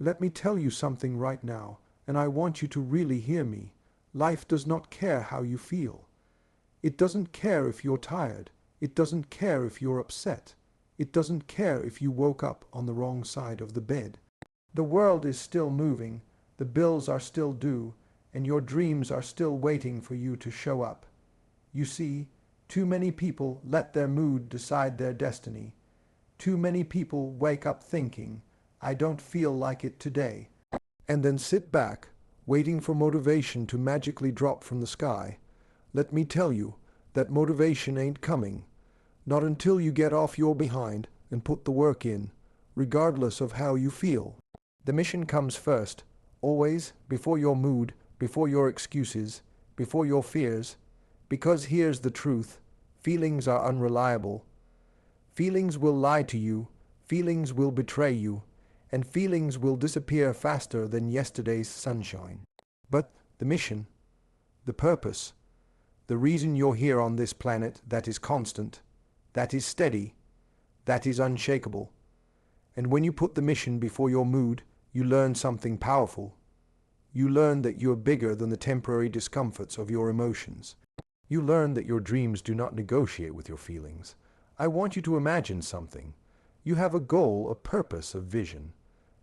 Let me tell you something right now, and I want you to really hear me. Life does not care how you feel. It doesn't care if you're tired. It doesn't care if you're upset. It doesn't care if you woke up on the wrong side of the bed. The world is still moving, the bills are still due, and your dreams are still waiting for you to show up. You see, too many people let their mood decide their destiny. Too many people wake up thinking, I don't feel like it today, and then sit back, waiting for motivation to magically drop from the sky. Let me tell you that motivation ain't coming. Not until you get off your behind and put the work in, regardless of how you feel. The mission comes first, always, before your mood, before your excuses, before your fears. Because here's the truth, feelings are unreliable. Feelings will lie to you, feelings will betray you, and feelings will disappear faster than yesterday's sunshine. But the mission, the purpose, the reason you're here on this planet, that is constant, that is steady, that is unshakable. And when you put the mission before your mood, you learn something powerful. You learn that you're bigger than the temporary discomforts of your emotions. You learn that your dreams do not negotiate with your feelings. I want you to imagine something. You have a goal, a purpose, a vision.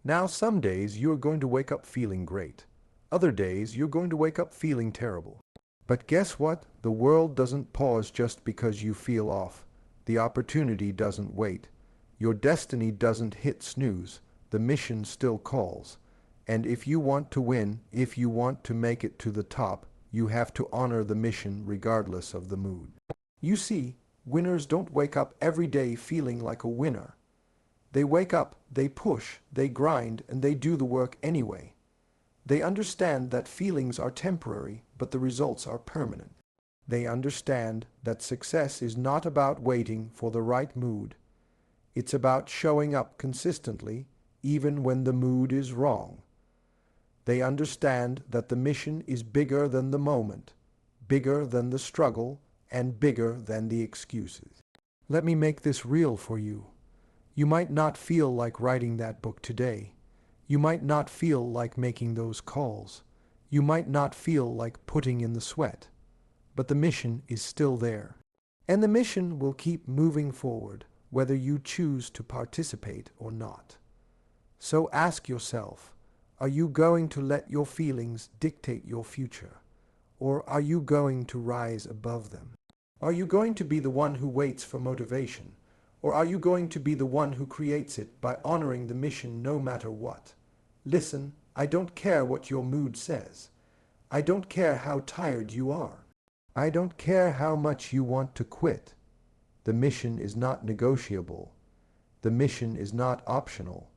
Now some days you're going to wake up feeling great. Other days you're going to wake up feeling terrible. But guess what? The world doesn't pause just because you feel off. The opportunity doesn't wait. Your destiny doesn't hit snooze. The mission still calls. And if you want to win, if you want to make it to the top, you have to honor the mission regardless of the mood. You see, winners don't wake up every day feeling like a winner. They wake up, they push, they grind, and they do the work anyway. They understand that feelings are temporary, but the results are permanent. They understand that success is not about waiting for the right mood. It's about showing up consistently, even when the mood is wrong. They understand that the mission is bigger than the moment, bigger than the struggle, and bigger than the excuses. Let me make this real for you. You might not feel like writing that book today. You might not feel like making those calls. You might not feel like putting in the sweat. But the mission is still there. And the mission will keep moving forward, whether you choose to participate or not. So ask yourself, are you going to let your feelings dictate your future? Or are you going to rise above them? Are you going to be the one who waits for motivation? Or are you going to be the one who creates it by honoring the mission no matter what? Listen, I don't care what your mood says. I don't care how tired you are. I don't care how much you want to quit. The mission is not negotiable. The mission is not optional.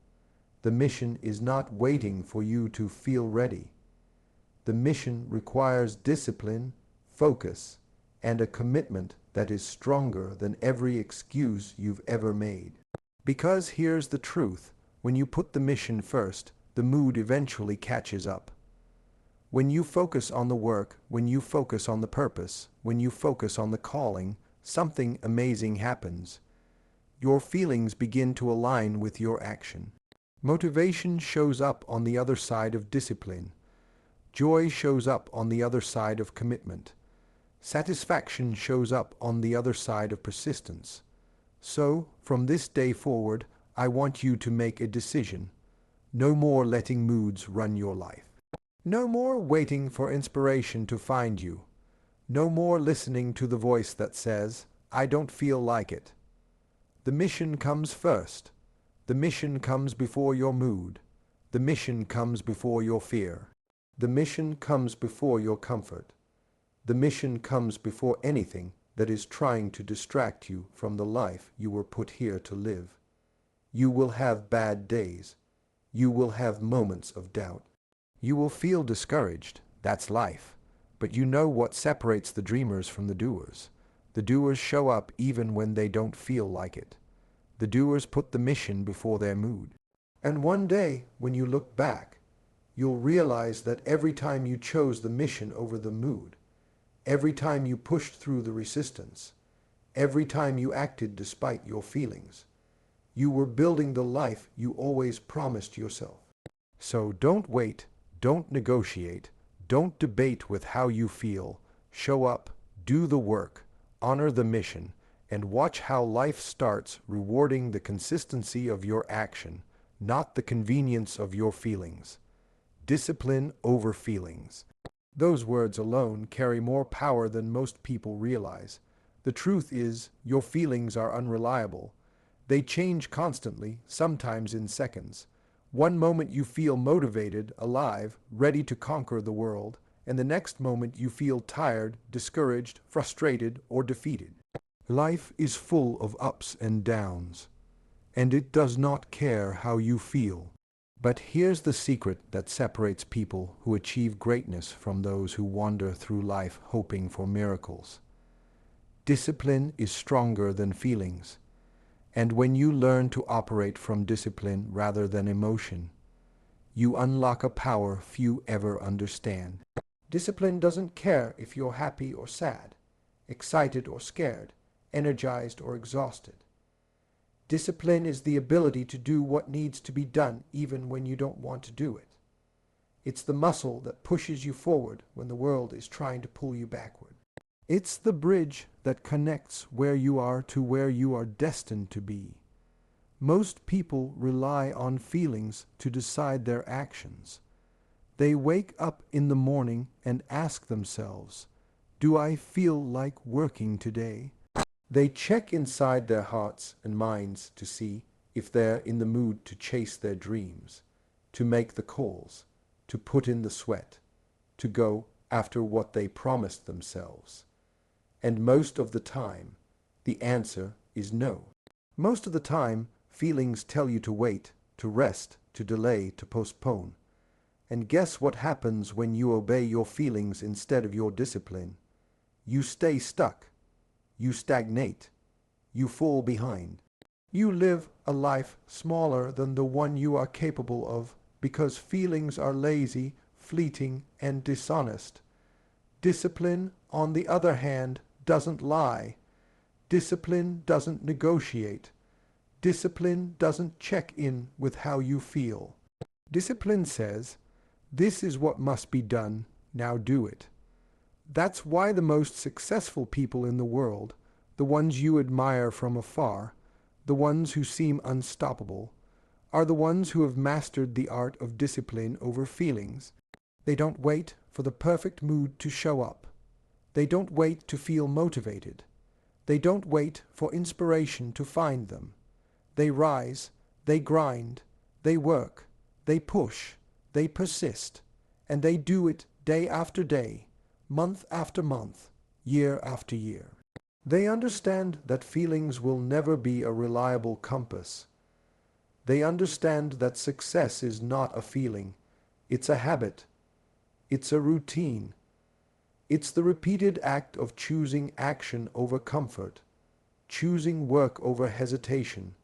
The mission is not waiting for you to feel ready. The mission requires discipline, focus, and a commitment that is stronger than every excuse you've ever made. Because here's the truth, when you put the mission first, the mood eventually catches up. When you focus on the work, when you focus on the purpose, when you focus on the calling, something amazing happens. Your feelings begin to align with your action. Motivation shows up on the other side of discipline. Joy shows up on the other side of commitment. Satisfaction shows up on the other side of persistence. So, from this day forward, I want you to make a decision. No more letting moods run your life. No more waiting for inspiration to find you. No more listening to the voice that says, I don't feel like it. The mission comes first. The mission comes before your mood. The mission comes before your fear. The mission comes before your comfort. The mission comes before anything that is trying to distract you from the life you were put here to live. You will have bad days. You will have moments of doubt. You will feel discouraged. That's life. But you know what separates the dreamers from the doers. The doers show up even when they don't feel like it. The doers put the mission before their mood. And one day, when you look back, you'll realize that every time you chose the mission over the mood, every time you pushed through the resistance, every time you acted despite your feelings, you were building the life you always promised yourself. So don't wait, don't negotiate, don't debate with how you feel. Show up, do the work, honor the mission, and watch how life starts rewarding the consistency of your action, not the convenience of your feelings. Discipline over feelings. Those words alone carry more power than most people realize. The truth is, your feelings are unreliable. They change constantly, sometimes in seconds. One moment you feel motivated, alive, ready to conquer the world, and the next moment you feel tired, discouraged, frustrated, or defeated. Life is full of ups and downs, and it does not care how you feel. But here's the secret that separates people who achieve greatness from those who wander through life hoping for miracles. Discipline is stronger than feelings, and when you learn to operate from discipline rather than emotion, you unlock a power few ever understand. Discipline doesn't care if you're happy or sad, excited or scared, energized or exhausted. Discipline is the ability to do what needs to be done even when you don't want to do it. It's the muscle that pushes you forward when the world is trying to pull you backward. It's the bridge that connects where you are to where you are destined to be. Most people rely on feelings to decide their actions. They wake up in the morning and ask themselves, "Do I feel like working today?" They check inside their hearts and minds to see if they're in the mood to chase their dreams, to make the calls, to put in the sweat, to go after what they promised themselves. And most of the time, the answer is no. Most of the time, feelings tell you to wait, to rest, to delay, to postpone. And guess what happens when you obey your feelings instead of your discipline? You stay stuck. You stagnate. You fall behind. You live a life smaller than the one you are capable of because feelings are lazy, fleeting, and dishonest. Discipline, on the other hand, doesn't lie. Discipline doesn't negotiate. Discipline doesn't check in with how you feel. Discipline says, "This is what must be done, now do it." That's why the most successful people in the world, the ones you admire from afar, the ones who seem unstoppable, are the ones who have mastered the art of discipline over feelings. They don't wait for the perfect mood to show up. They don't wait to feel motivated. They don't wait for inspiration to find them. They rise, they grind, they work, they push, they persist, and they do it day after day, month after month, year after year. They understand that feelings will never be a reliable compass. They understand that success is not a feeling. It's a habit. It's a routine. It's the repeated act of choosing action over comfort, choosing work over hesitation,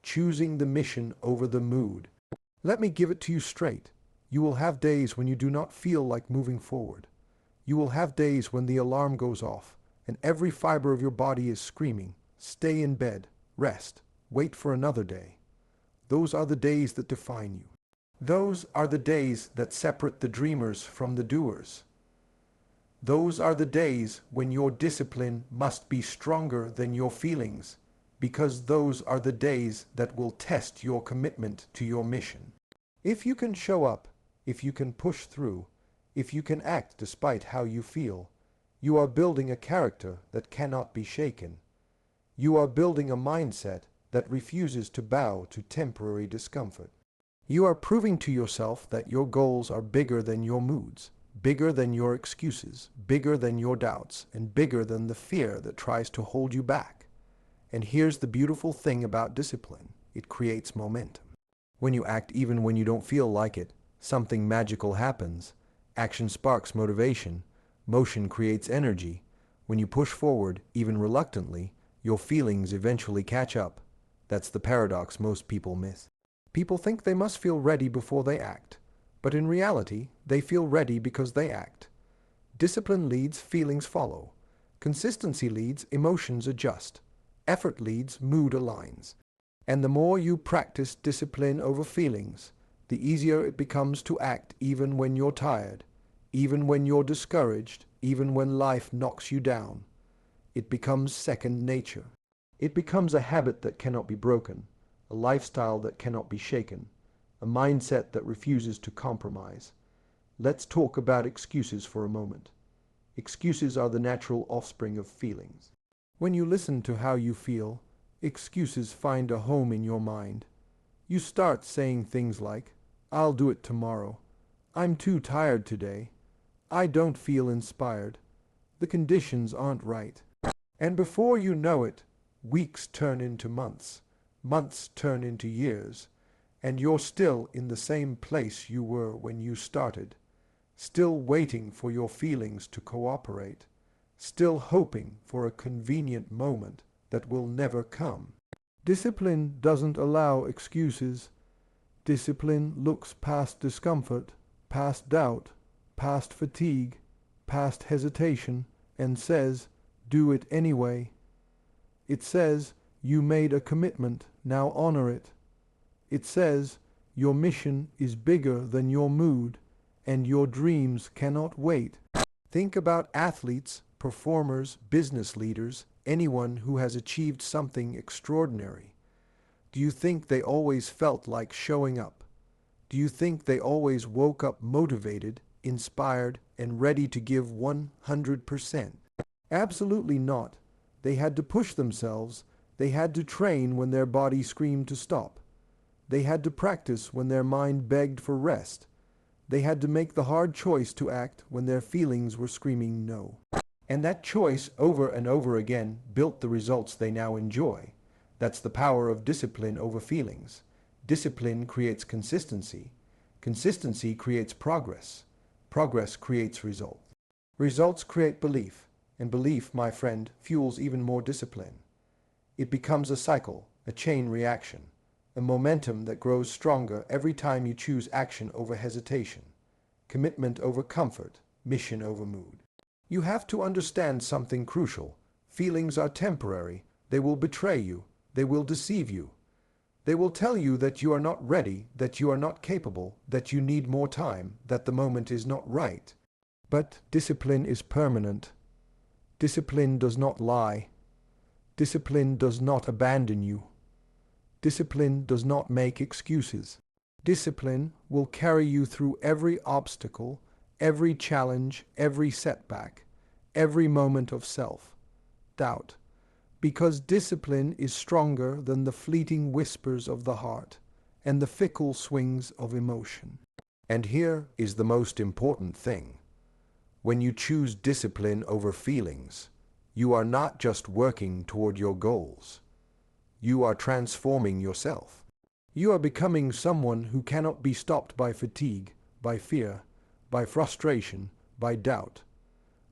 choosing the mission over the mood. Let me give it to you straight. You will have days when you do not feel like moving forward. You will have days when the alarm goes off and every fiber of your body is screaming, "Stay in bed, rest, wait for another day." Those are the days that define you. Those are the days that separate the dreamers from the doers. Those are the days when your discipline must be stronger than your feelings, because those are the days that will test your commitment to your mission. If you can show up, if you can push through, if you can act despite how you feel, you are building a character that cannot be shaken. You are building a mindset that refuses to bow to temporary discomfort. You are proving to yourself that your goals are bigger than your moods, bigger than your excuses, bigger than your doubts, and bigger than the fear that tries to hold you back. And here's the beautiful thing about discipline. It creates momentum. When you act even when you don't feel like it, something magical happens. Action sparks motivation. Motion creates energy. When you push forward, even reluctantly, your feelings eventually catch up. That's the paradox most people miss. People think they must feel ready before they act, but in reality, they feel ready because they act. Discipline leads, feelings follow. Consistency leads, emotions adjust. Effort leads, mood aligns. And the more you practice discipline over feelings, the easier it becomes to act even when you're tired, even when you're discouraged, even when life knocks you down. It becomes second nature. It becomes a habit that cannot be broken, a lifestyle that cannot be shaken, a mindset that refuses to compromise. Let's talk about excuses for a moment. Excuses are the natural offspring of feelings. When you listen to how you feel, excuses find a home in your mind. You start saying things like, "I'll do it tomorrow," "I'm too tired today," "I don't feel inspired," "The conditions aren't right." And before you know it, weeks turn into months, months turn into years, and you're still in the same place you were when you started, still waiting for your feelings to cooperate, still hoping for a convenient moment that will never come. Discipline doesn't allow excuses. Discipline looks past discomfort, past doubt, past fatigue, past hesitation, and says, "Do it anyway." It says, "You made a commitment, now honor it." It says, "Your mission is bigger than your mood, and your dreams cannot wait." Think about athletes, performers, business leaders, anyone who has achieved something extraordinary. Do you think they always felt like showing up? Do you think they always woke up motivated, inspired, and ready to give 100%? Absolutely not. They had to push themselves. They had to train when their body screamed to stop. They had to practice when their mind begged for rest. They had to make the hard choice to act when their feelings were screaming no. And that choice over and over again built the results they now enjoy. That's the power of discipline over feelings. Discipline creates consistency. Consistency creates progress. Progress creates results. Results create belief. And belief, my friend, fuels even more discipline. It becomes a cycle, a chain reaction, a momentum that grows stronger every time you choose action over hesitation, commitment over comfort, mission over mood. You have to understand something crucial. Feelings are temporary. They will betray you. They will deceive you. They will tell you that you are not ready, that you are not capable, that you need more time, that the moment is not right. But discipline is permanent. Discipline does not lie. Discipline does not abandon you. Discipline does not make excuses. Discipline will carry you through every obstacle, every challenge, every setback, every moment of self-doubt, because discipline is stronger than the fleeting whispers of the heart and the fickle swings of emotion. And here is the most important thing. When you choose discipline over feelings, you are not just working toward your goals. You are transforming yourself. You are becoming someone who cannot be stopped by fatigue, by fear, by frustration, by doubt,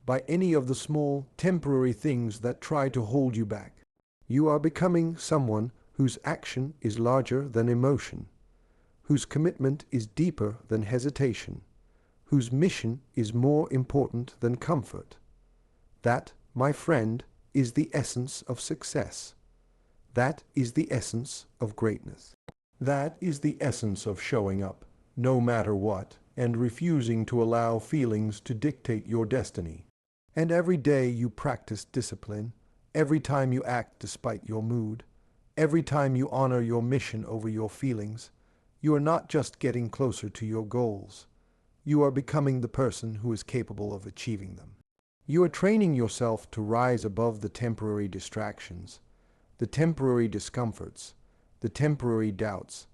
by any of the small, temporary things that try to hold you back. You are becoming someone whose action is larger than emotion, whose commitment is deeper than hesitation, whose mission is more important than comfort. That, my friend, is the essence of success. That is the essence of greatness. That is the essence of showing up, no matter what, and refusing to allow feelings to dictate your destiny. And every day you practice discipline, every time you act despite your mood, every time you honor your mission over your feelings, you are not just getting closer to your goals. You are becoming the person who is capable of achieving them. You are training yourself to rise above the temporary distractions, the temporary discomforts, the temporary doubts,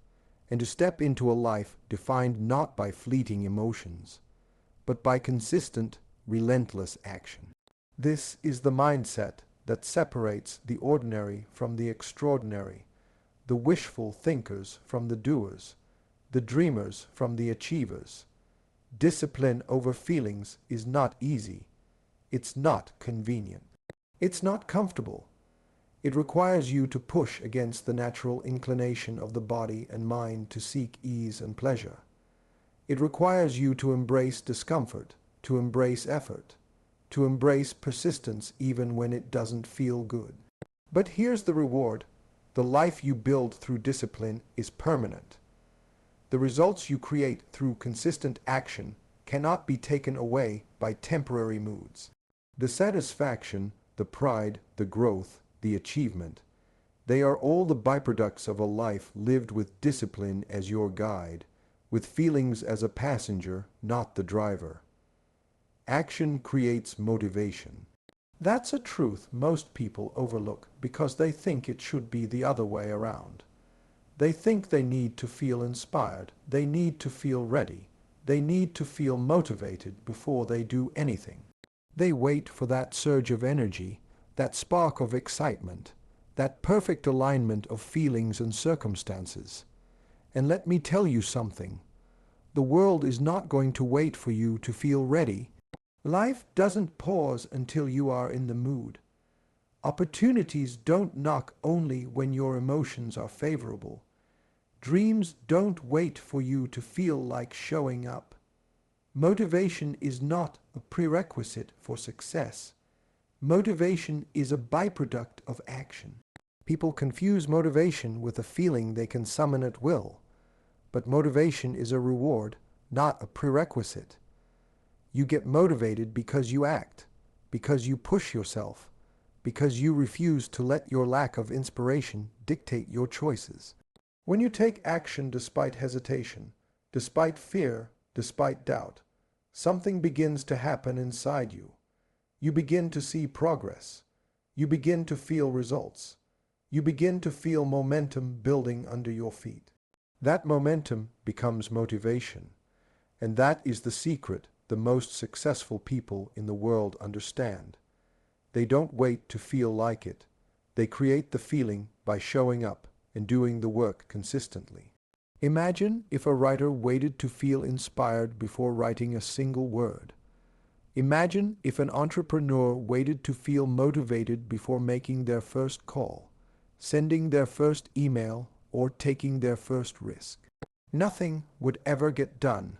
and to step into a life defined not by fleeting emotions, but by consistent, relentless action. This is the mindset that separates the ordinary from the extraordinary, the wishful thinkers from the doers, the dreamers from the achievers. Discipline over feelings is not easy. It's not convenient. It's not comfortable. It requires you to push against the natural inclination of the body and mind to seek ease and pleasure. It requires you to embrace discomfort, to embrace effort, to embrace persistence even when it doesn't feel good. But here's the reward. The life you build through discipline is permanent. The results you create through consistent action cannot be taken away by temporary moods. The satisfaction, the pride, the growth, the achievement, they are all the byproducts of a life lived with discipline as your guide, with feelings as a passenger, not the driver. Action creates motivation. That's a truth most people overlook because they think it should be the other way around. They think they need to feel inspired, they need to feel ready, they need to feel motivated before they do anything. They wait for that surge of energy, that spark of excitement, that perfect alignment of feelings and circumstances. And let me tell you something. The world is not going to wait for you to feel ready. Life doesn't pause until you are in the mood. Opportunities don't knock only when your emotions are favorable. Dreams don't wait for you to feel like showing up. Motivation is not a prerequisite for success. Motivation is a byproduct of action. People confuse motivation with a feeling they can summon at will. But motivation is a reward, not a prerequisite. You get motivated because you act, because you push yourself, because you refuse to let your lack of inspiration dictate your choices. When you take action despite hesitation, despite fear, despite doubt, something begins to happen inside you. You begin to see progress. You begin to feel results. You begin to feel momentum building under your feet. That momentum becomes motivation. And that is the secret the most successful people in the world understand. They don't wait to feel like it. They create the feeling by showing up and doing the work consistently. Imagine if a writer waited to feel inspired before writing a single word. Imagine if an entrepreneur waited to feel motivated before making their first call, sending their first email, or taking their first risk. Nothing would ever get done.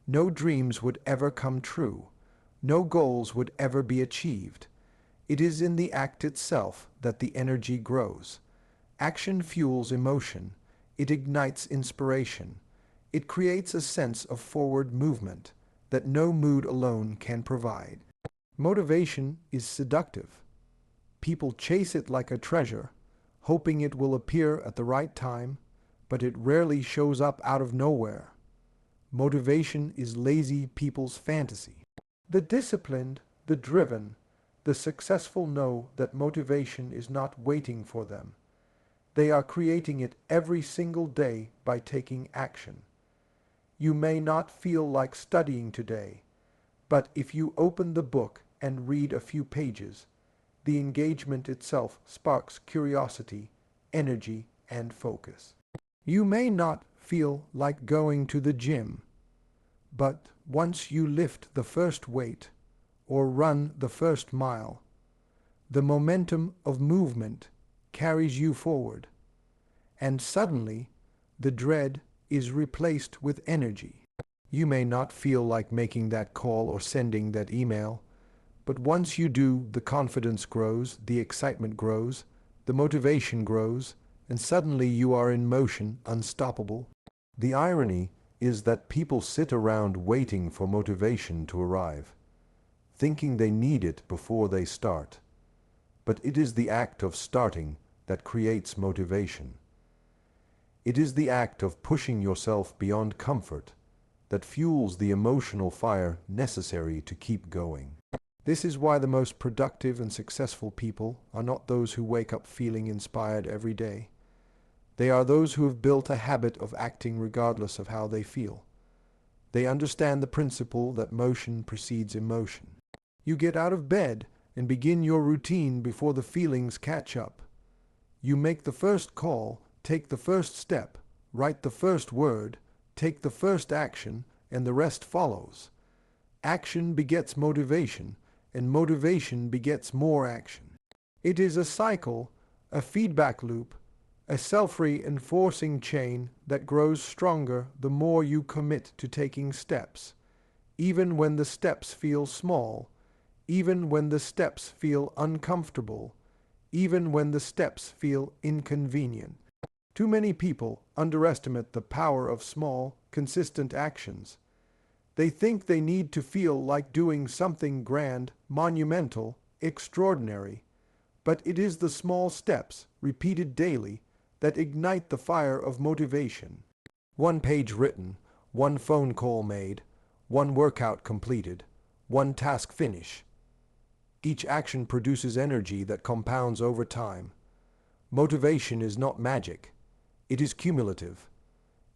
No dreams would ever come true. No goals would ever be achieved. It is in the act itself that the energy grows. Action fuels emotion. It ignites inspiration. It creates a sense of forward movement that no mood alone can provide. Motivation is seductive. People chase it like a treasure, hoping it will appear at the right time, but it rarely shows up out of nowhere. Motivation is lazy people's fantasy. The disciplined, the driven, the successful know that motivation is not waiting for them. They are creating it every single day by taking action. You may not feel like studying today, but if you open the book and read a few pages, the engagement itself sparks curiosity, energy, and focus. You may not feel like going to the gym, but once you lift the first weight or run the first mile, the momentum of movement carries you forward, and suddenly the dread is replaced with energy. You may not feel like making that call or sending that email, but once you do, the confidence grows, the excitement grows, the motivation grows, and suddenly you are in motion, unstoppable. The irony is that people sit around waiting for motivation to arrive, thinking they need it before they start. But it is the act of starting that creates motivation. It is the act of pushing yourself beyond comfort that fuels the emotional fire necessary to keep going. This is why the most productive and successful people are not those who wake up feeling inspired every day. They are those who have built a habit of acting regardless of how they feel. They understand the principle that motion precedes emotion. You get out of bed and begin your routine before the feelings catch up. You make the first call, take the first step, write the first word, take the first action, and the rest follows. Action begets motivation, and motivation begets more action. It is a cycle, a feedback loop, a self-reinforcing chain that grows stronger the more you commit to taking steps, even when the steps feel small, even when the steps feel uncomfortable, even when the steps feel inconvenient. Too many people underestimate the power of small, consistent actions. They think they need to feel like doing something grand, monumental, extraordinary. But it is the small steps, repeated daily, that ignite the fire of motivation. One page written, one phone call made, one workout completed, one task finished. Each action produces energy that compounds over time. Motivation is not magic. It is cumulative.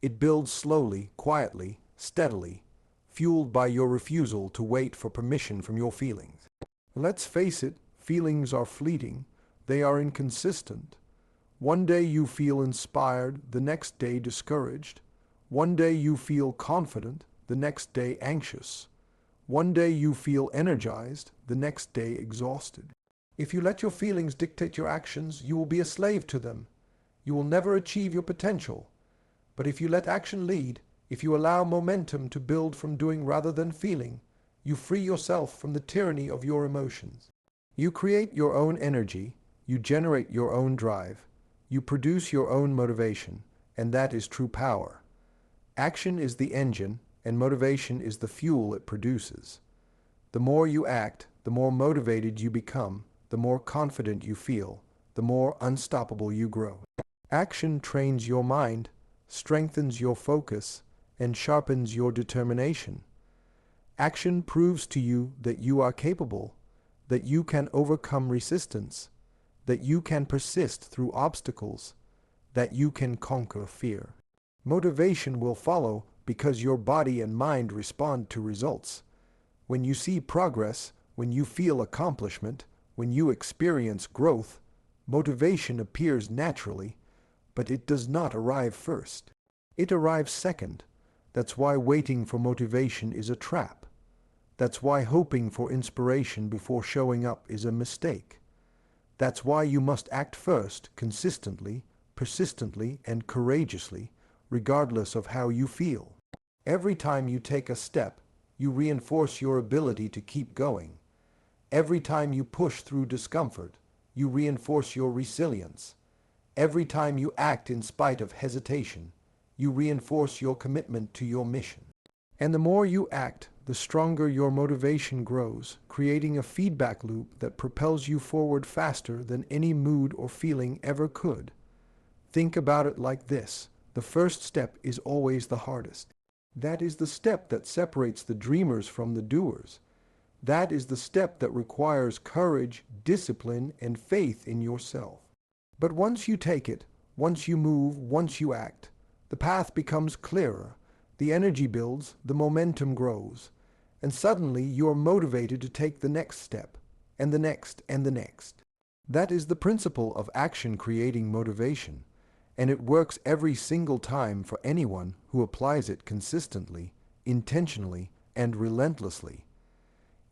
It builds slowly, quietly, steadily, fueled by your refusal to wait for permission from your feelings. Let's face it, feelings are fleeting. They are inconsistent. One day you feel inspired, the next day discouraged. One day you feel confident, the next day anxious. One day you feel energized, the next day exhausted. If you let your feelings dictate your actions, you will be a slave to them. You will never achieve your potential. But if you let action lead, if you allow momentum to build from doing rather than feeling, you free yourself from the tyranny of your emotions. You create your own energy, you generate your own drive, you produce your own motivation, and that is true power. Action is the engine, and motivation is the fuel it produces. The more you act, the more motivated you become, the more confident you feel, the more unstoppable you grow. Action trains your mind, strengthens your focus, and sharpens your determination. Action proves to you that you are capable, that you can overcome resistance, that you can persist through obstacles, that you can conquer fear. Motivation will follow because your body and mind respond to results. When you see progress, when you feel accomplishment, when you experience growth, motivation appears naturally, but it does not arrive first. It arrives second. That's why waiting for motivation is a trap. That's why hoping for inspiration before showing up is a mistake. That's why you must act first, consistently, persistently, and courageously, regardless of how you feel. Every time you take a step, you reinforce your ability to keep going. Every time you push through discomfort, you reinforce your resilience. Every time you act in spite of hesitation, you reinforce your commitment to your mission. And the more you act, the stronger your motivation grows, creating a feedback loop that propels you forward faster than any mood or feeling ever could. Think about it like this. The first step is always the hardest. That is the step that separates the dreamers from the doers. That is the step that requires courage, discipline, and faith in yourself. But once you take it, once you move, once you act, the path becomes clearer, the energy builds, the momentum grows, and suddenly you are motivated to take the next step, and the next, and the next. That is the principle of action creating motivation, and it works every single time for anyone who applies it consistently, intentionally, and relentlessly.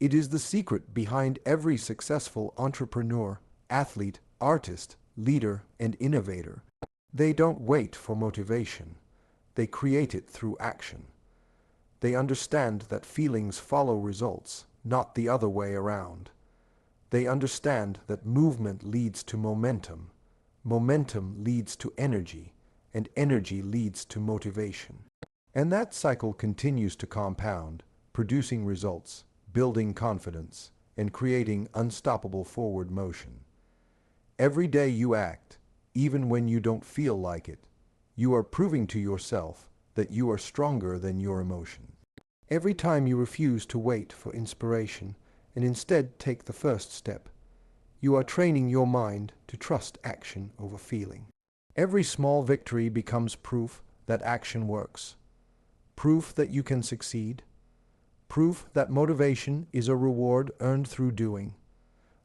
It is the secret behind every successful entrepreneur, athlete, artist, leader, and innovator. They don't wait for motivation. They create it through action. They understand that feelings follow results, not the other way around. They understand that movement leads to momentum. Momentum leads to energy, and energy leads to motivation. And that cycle continues to compound, producing results, building confidence, and creating unstoppable forward motion. Every day you act, even when you don't feel like it, you are proving to yourself that you are stronger than your emotions. Every time you refuse to wait for inspiration and instead take the first step, you are training your mind to trust action over feeling. Every small victory becomes proof that action works, proof that you can succeed, proof that motivation is a reward earned through doing,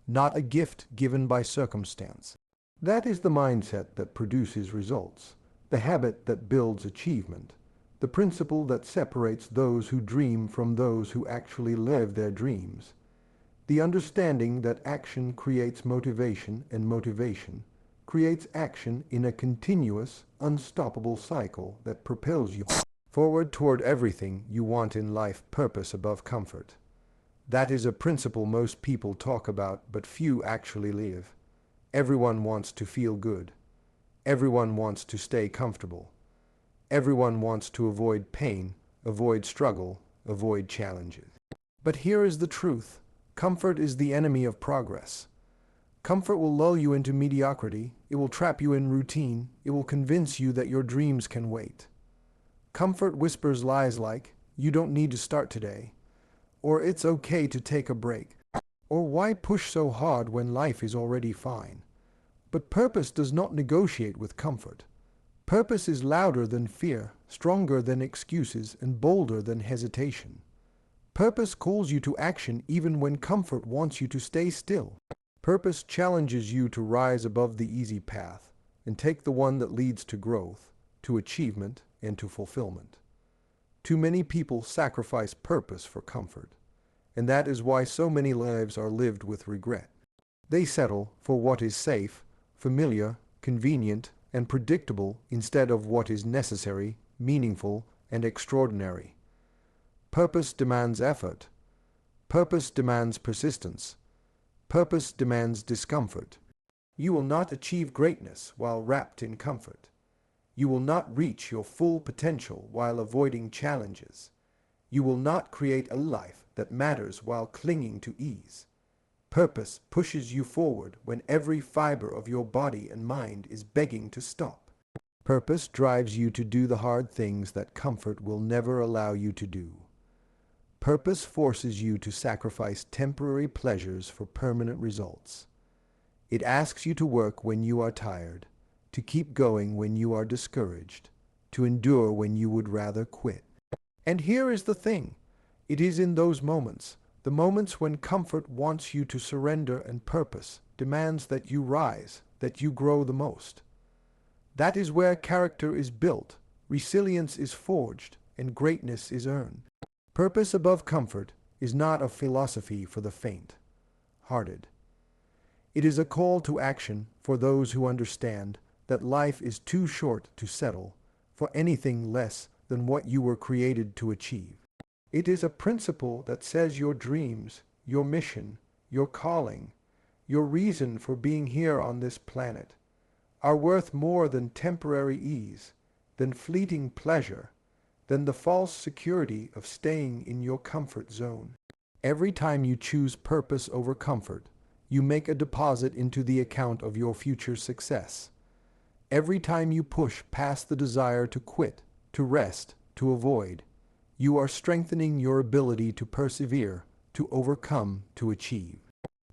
not a gift given by circumstance. That is the mindset that produces results, the habit that builds achievement, the principle that separates those who dream from those who actually live their dreams, the understanding that action creates motivation and motivation creates action in a continuous, unstoppable cycle that propels you forward toward everything you want in life, purpose above comfort. That is a principle most people talk about, but few actually live. Everyone wants to feel good. Everyone wants to stay comfortable. Everyone wants to avoid pain, avoid struggle, avoid challenges. But here is the truth. Comfort is the enemy of progress. Comfort will lull you into mediocrity. It will trap you in routine. It will convince you that your dreams can wait. Comfort whispers lies like, "You don't need to start today," or "It's okay to take a break," or "Why push so hard when life is already fine?" But purpose does not negotiate with comfort. Purpose is louder than fear, stronger than excuses, and bolder than hesitation. Purpose calls you to action even when comfort wants you to stay still. Purpose challenges you to rise above the easy path and take the one that leads to growth, to achievement, and to fulfillment. Too many people sacrifice purpose for comfort, and that is why so many lives are lived with regret. They settle for what is safe, familiar, convenient, and predictable instead of what is necessary, meaningful, and extraordinary. Purpose demands effort. Purpose demands persistence. Purpose demands discomfort. You will not achieve greatness while wrapped in comfort. You will not reach your full potential while avoiding challenges. You will not create a life that matters while clinging to ease. Purpose pushes you forward when every fiber of your body and mind is begging to stop. Purpose drives you to do the hard things that comfort will never allow you to do. Purpose forces you to sacrifice temporary pleasures for permanent results. It asks you to work when you are tired, to keep going when you are discouraged, to endure when you would rather quit. And here is the thing. It is in those moments, the moments when comfort wants you to surrender and purpose demands that you rise, that you grow the most. That is where character is built, resilience is forged, and greatness is earned. Purpose above comfort is not a philosophy for the faint-hearted. It is a call to action for those who understand that life is too short to settle for anything less than what you were created to achieve. It is a principle that says your dreams, your mission, your calling, your reason for being here on this planet are worth more than temporary ease, than fleeting pleasure, than the false security of staying in your comfort zone. Every time you choose purpose over comfort, you make a deposit into the account of your future success. Every time you push past the desire to quit, to rest, to avoid, you are strengthening your ability to persevere, to overcome, to achieve.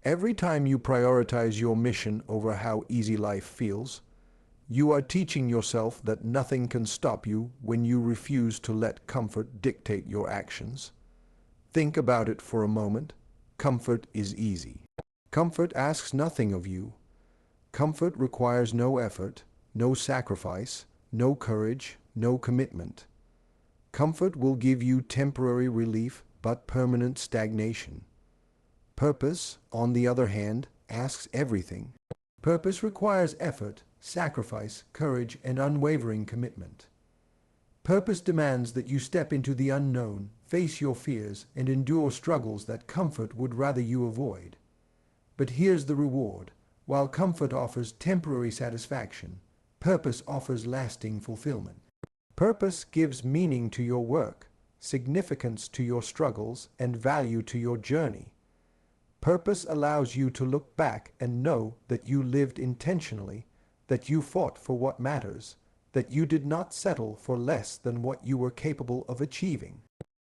Every time you prioritize your mission over how easy life feels, you are teaching yourself that nothing can stop you when you refuse to let comfort dictate your actions. Think about it for a moment. Comfort is easy. Comfort asks nothing of you. Comfort requires no effort, no sacrifice, no courage, no commitment. Comfort will give you temporary relief but permanent stagnation. Purpose, on the other hand, asks everything. Purpose requires effort, sacrifice, courage, and unwavering commitment. Purpose demands that you step into the unknown, face your fears, and endure struggles that comfort would rather you avoid. But here's the reward. While comfort offers temporary satisfaction, purpose offers lasting fulfillment. Purpose gives meaning to your work, significance to your struggles, and value to your journey. Purpose allows you to look back and know that you lived intentionally, that you fought for what matters, that you did not settle for less than what you were capable of achieving.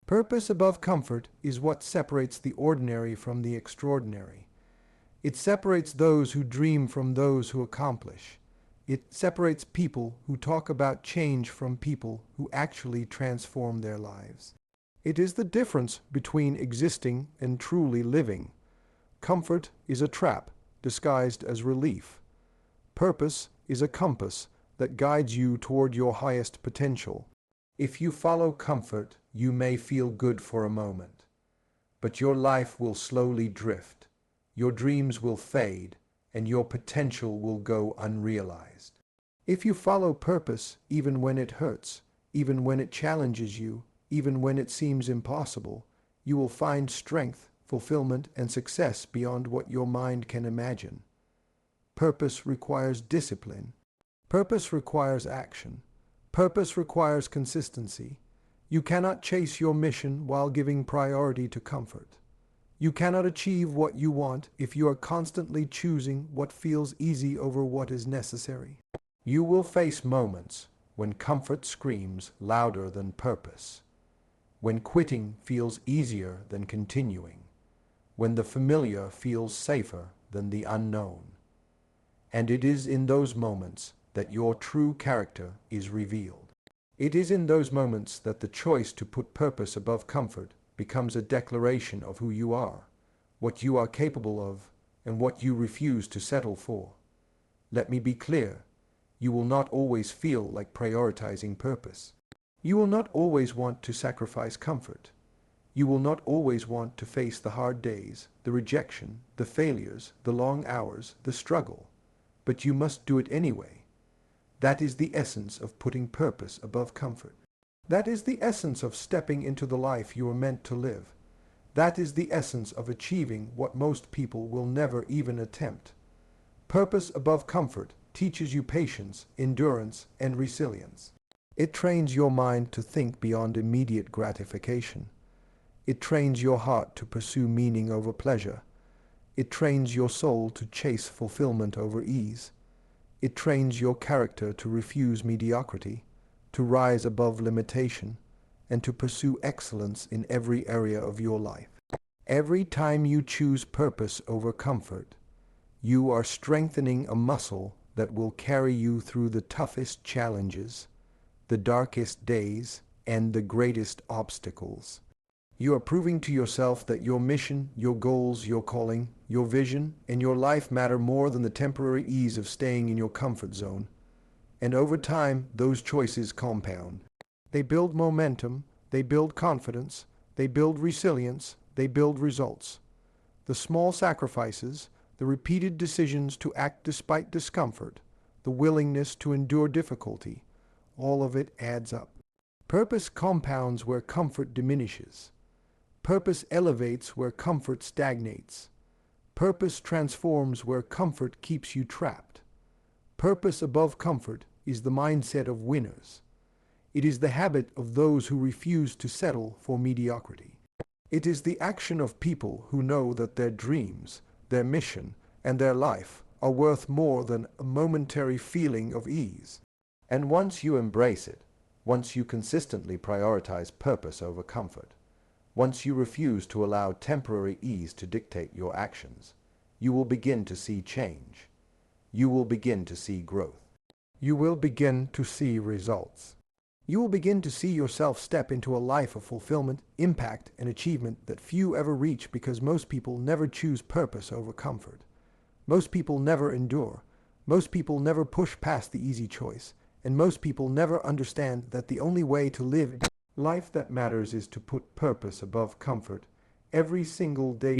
Purpose above comfort is what separates the ordinary from the extraordinary. It separates those who dream from those who accomplish. It separates people who talk about change from people who actually transform their lives. It is the difference between existing and truly living. Comfort is a trap disguised as relief. Purpose is a compass that guides you toward your highest potential. If you follow comfort, you may feel good for a moment, but your life will slowly drift, your dreams will fade, and your potential will go unrealized. If you follow purpose, even when it hurts, even when it challenges you, even when it seems impossible, you will find strength, fulfillment, and success beyond what your mind can imagine. Purpose requires discipline. Purpose requires action. Purpose requires consistency. You cannot chase your mission while giving priority to comfort. You cannot achieve what you want if you are constantly choosing what feels easy over what is necessary. You will face moments when comfort screams louder than purpose, when quitting feels easier than continuing, when the familiar feels safer than the unknown. And it is in those moments that your true character is revealed. It is in those moments that the choice to put purpose above comfort becomes a declaration of who you are, what you are capable of, and what you refuse to settle for. Let me be clear, you will not always feel like prioritizing purpose. You will not always want to sacrifice comfort. You will not always want to face the hard days, the rejection, the failures, the long hours, the struggle. But you must do it anyway. That is the essence of putting purpose above comfort. That is the essence of stepping into the life you are meant to live. That is the essence of achieving what most people will never even attempt. Purpose above comfort teaches you patience, endurance, and resilience. It trains your mind to think beyond immediate gratification. It trains your heart to pursue meaning over pleasure. It trains your soul to chase fulfillment over ease. It trains your character to refuse mediocrity, to rise above limitation, and to pursue excellence in every area of your life. Every time you choose purpose over comfort, you are strengthening a muscle that will carry you through the toughest challenges, the darkest days, and the greatest obstacles. You are proving to yourself that your mission, your goals, your calling, your vision, and your life matter more than the temporary ease of staying in your comfort zone. And over time, those choices compound. They build momentum, they build confidence, they build resilience, they build results. The small sacrifices, the repeated decisions to act despite discomfort, the willingness to endure difficulty, all of it adds up. Purpose compounds where comfort diminishes. Purpose elevates where comfort stagnates. Purpose transforms where comfort keeps you trapped. Purpose above comfort is the mindset of winners. It is the habit of those who refuse to settle for mediocrity. It is the action of people who know that their dreams, their mission, and their life are worth more than a momentary feeling of ease. And once you embrace it, once you consistently prioritize purpose over comfort, once you refuse to allow temporary ease to dictate your actions, you will begin to see change. You will begin to see growth. You will begin to see results. You will begin to see yourself step into a life of fulfillment, impact, and achievement that few ever reach because most people never choose purpose over comfort. Most people never endure. Most people never push past the easy choice. And most people never understand that the only way to live life that matters is to put purpose above comfort every single day.